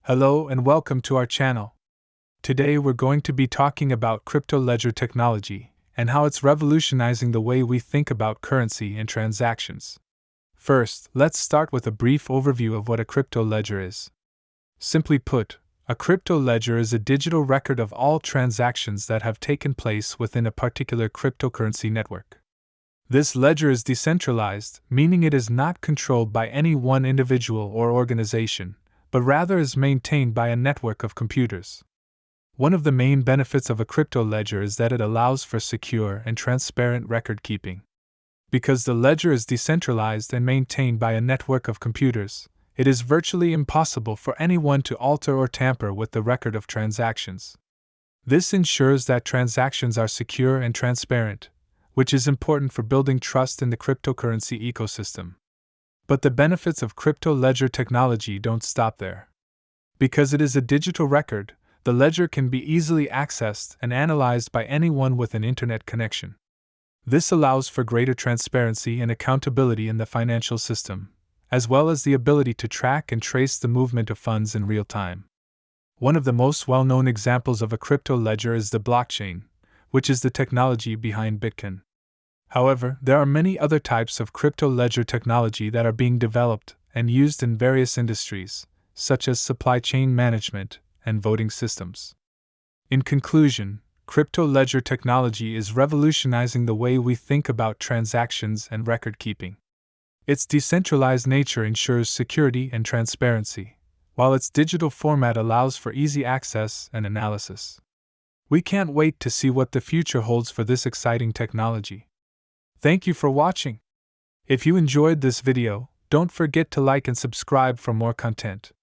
Hello and welcome to our channel. Today we're going to be talking about crypto ledger technology and how it's revolutionizing the way we think about currency and transactions. First, let's start with a brief overview of what a crypto ledger is. Simply put, a crypto ledger is a digital record of all transactions that have taken place within a particular cryptocurrency network. This ledger is decentralized, meaning it is not controlled by any one individual or organization, but rather is maintained by a network of computers. One of the main benefits of a crypto ledger is that it allows for secure and transparent record keeping. Because the ledger is decentralized and maintained by a network of computers, it is virtually impossible for anyone to alter or tamper with the record of transactions. This ensures that transactions are secure and transparent, which is important for building trust in the cryptocurrency ecosystem. But the benefits of crypto ledger technology don't stop there. Because it is a digital record, the ledger can be easily accessed and analyzed by anyone with an internet connection. This allows for greater transparency and accountability in the financial system, as well as the ability to track and trace the movement of funds in real time. One of the most well-known examples of a crypto ledger is the blockchain, which is the technology behind Bitcoin. However, there are many other types of crypto ledger technology that are being developed and used in various industries, such as supply chain management and voting systems. In conclusion, crypto ledger technology is revolutionizing the way we think about transactions and record keeping. Its decentralized nature ensures security and transparency, while its digital format allows for easy access and analysis. We can't wait to see what the future holds for this exciting technology. Thank you for watching. If you enjoyed this video, don't forget to like and subscribe for more content.